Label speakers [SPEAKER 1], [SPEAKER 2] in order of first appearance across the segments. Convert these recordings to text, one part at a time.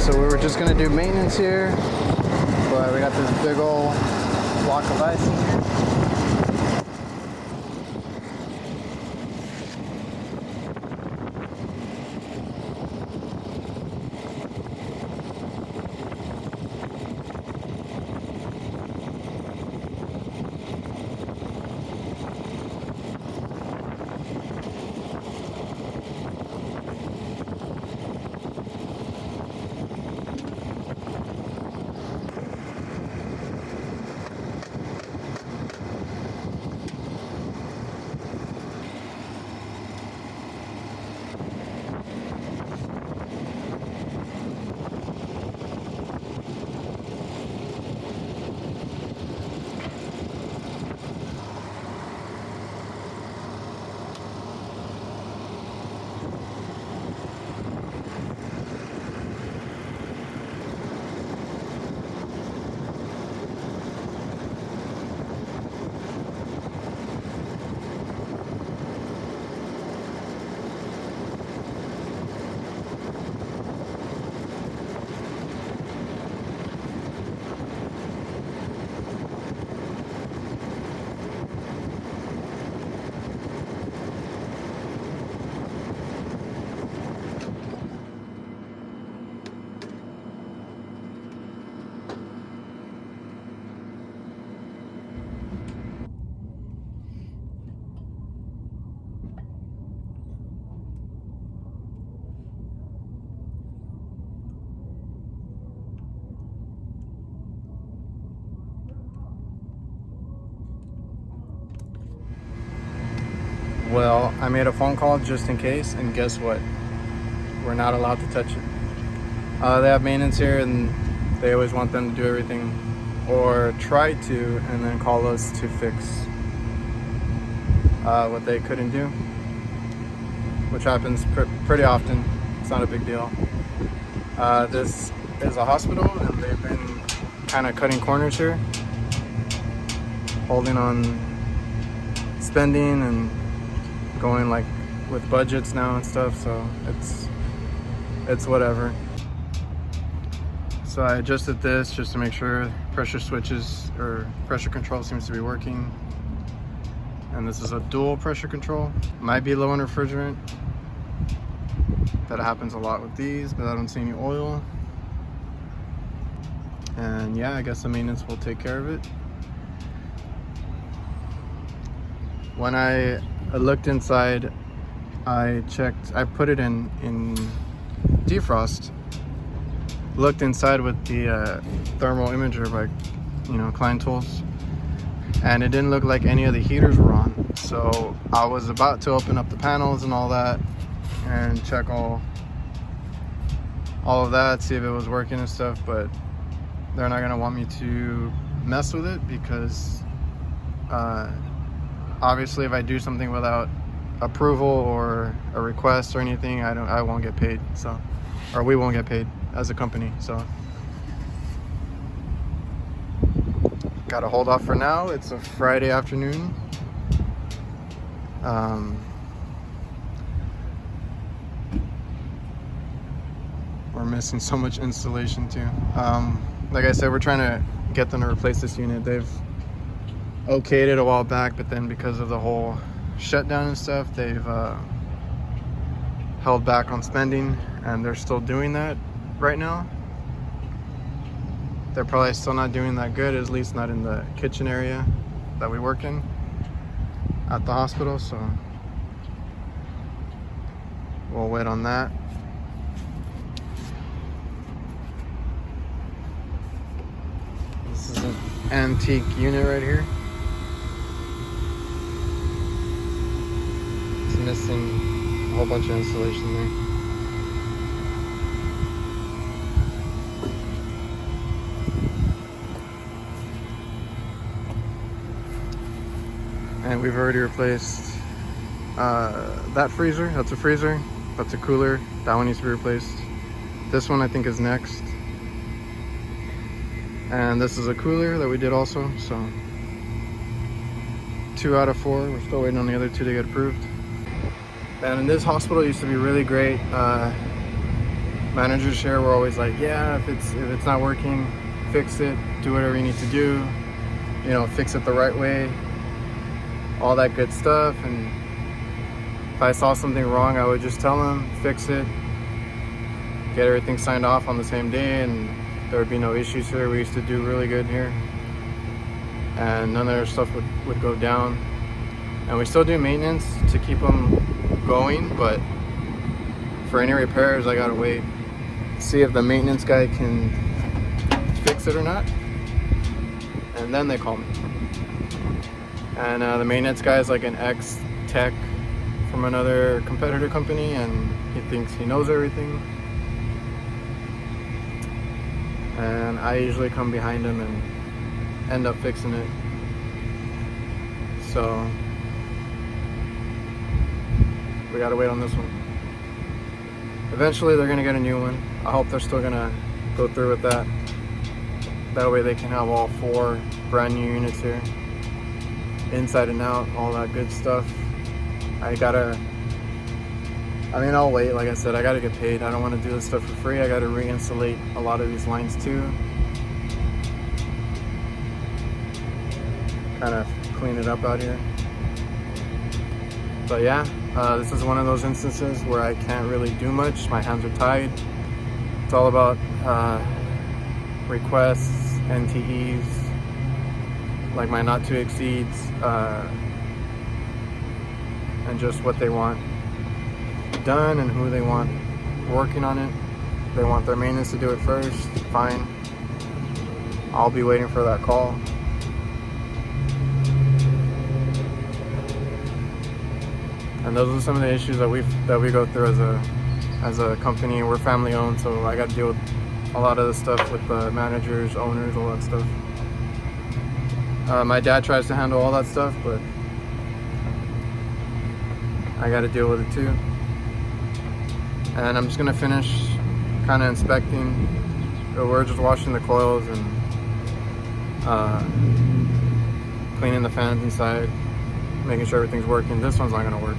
[SPEAKER 1] So we were just gonna do maintenance here, but we got this big old block of ice in here. Well, I made a phone call just in case, and guess what? We're not allowed to touch it. They have maintenance here, and they always want them to do everything, or try to, and then call us to fix what they couldn't do, which happens pretty often. It's not a big deal. This is a hospital, and they've been kind of cutting corners here, holding on spending and going like with budgets now and stuff, so it's whatever. So I adjusted this just to make sure pressure switches or pressure control seems to be working. And this is a dual pressure control. Might be low in refrigerant. That happens a lot with these, but I don't see any oil. And yeah, I guess the maintenance will take care of it. When I looked inside, I put it in defrost, looked inside with the thermal imager by Klein Tools, and it didn't look like any of the heaters were on. So I was about to open up the panels and all that and check all of that, see if it was working and stuff, but they're not gonna want me to mess with it because obviously if I do something without approval or a request or anything, I won't get paid. So, or we won't get paid as a company. So gotta hold off for now. It's a Friday afternoon. We're missing so much installation too. Like I said, we're trying to get them to replace this unit. They've okayed it a while back, but then because of the whole shutdown and stuff, they've held back on spending, and they're still doing that right now. They're probably still not doing that good, at least not in the kitchen area that we work in at the hospital, so we'll wait on that. This is an antique unit right here. It's missing a whole bunch of insulation there. And we've already replaced that freezer. That's a freezer. That's a cooler. That one needs to be replaced. This one I think is next. And this is a cooler that we did also. So 2 out of 4. We're still waiting on the other 2 to get approved. And this hospital used to be really great. Managers here were always like, yeah, if it's not working, fix it, do whatever you need to do, you know, fix it the right way, all that good stuff. And if I saw something wrong, I would just tell them, fix it, get everything signed off on the same day, and there would be no issues here. We used to do really good here, and none of their stuff would go down. And we still do maintenance to keep them going, but for any repairs, I gotta wait, see if the maintenance guy can fix it or not, and then they call me. And the maintenance guy is like an ex-tech from another competitor company, and he thinks he knows everything. And I usually come behind him and end up fixing it. So we gotta wait on this one. Eventually they're gonna get a new one. I hope they're still gonna go through with that. That way they can have all 4 brand new units here, inside and out, all that good stuff. I'll wait. Like I said, I gotta get paid. I don't want to do this stuff for free. I gotta reinsulate a lot of these lines too, kind of clean it up out here. But yeah, this is one of those instances where I can't really do much. My hands are tied. It's all about requests, NTEs, like my not to exceeds, and just what they want done and who they want working on it. They want their maintenance to do it first, fine. I'll be waiting for that call. And those are some of the issues that we go through as a company. We're family owned, so I got to deal with a lot of the stuff with the managers, owners, all that stuff. My dad tries to handle all that stuff, but I got to deal with it too. And I'm just gonna finish kind of inspecting. We're just washing the coils and cleaning the fans inside, making sure everything's working. This one's not gonna work.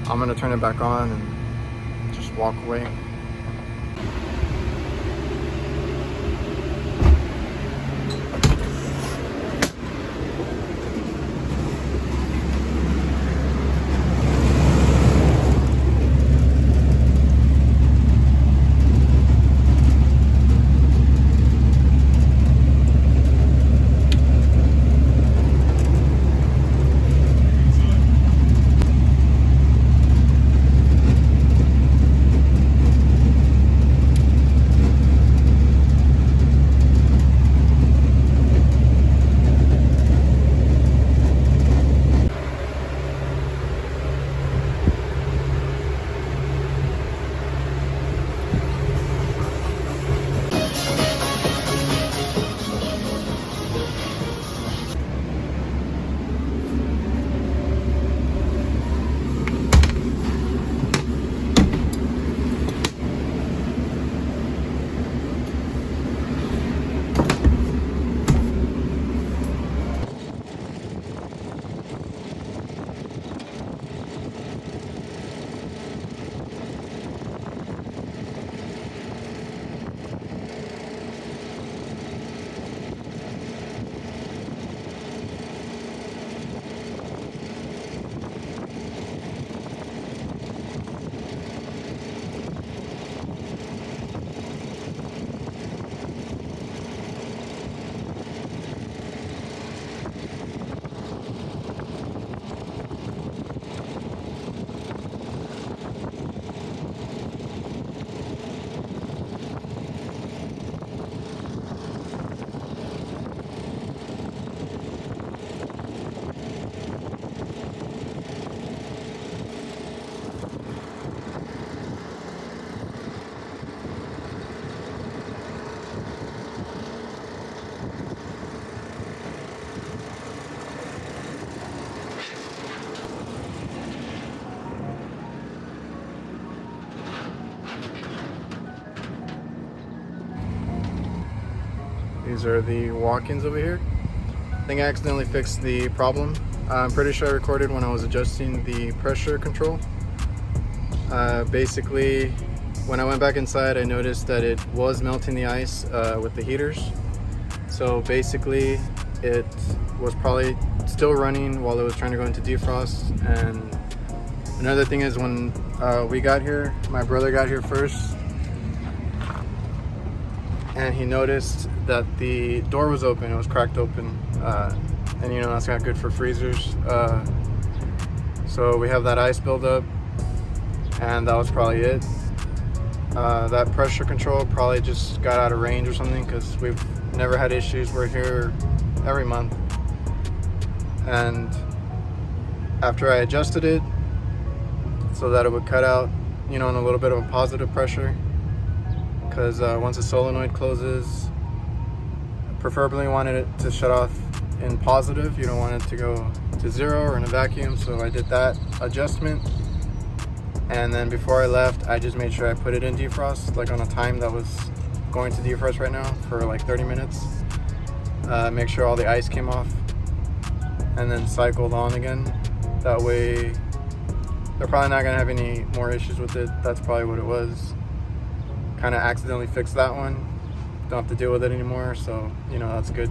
[SPEAKER 1] I'm gonna turn it back on and just walk away. These are the walk-ins over here. I think I accidentally fixed the problem. I'm pretty sure I recorded when I was adjusting the pressure control. Basically, when I went back inside, I noticed that it was melting the ice with the heaters. So basically, it was probably still running while it was trying to go into defrost. And another thing is, when we got here, my brother got here first, and he noticed that the door was open. It was cracked open, and you know that's not good for freezers. So we have that ice buildup, and that was probably it. That pressure control probably just got out of range or something, because we've never had issues. We're here every month. And after I adjusted it so that it would cut out, you know, in a little bit of a positive pressure, because once the solenoid closes, preferably wanted it to shut off in positive. You don't want it to go to zero or in a vacuum. So I did that adjustment. And then before I left, I just made sure I put it in defrost, like on a time that was going to defrost right now for like 30 minutes. Make sure all the ice came off, and then cycled on again. That way, they're probably not gonna have any more issues with it. That's probably what it was. Kind of accidentally fixed that one. Don't have to deal with it anymore, so you know that's good.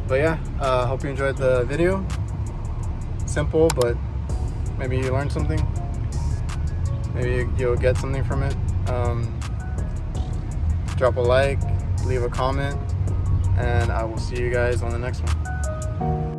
[SPEAKER 1] But yeah, hope you enjoyed the video. Simple, but maybe you learned something. Maybe you'll get something from it. Drop a like, leave a comment, and I will see you guys on the next one.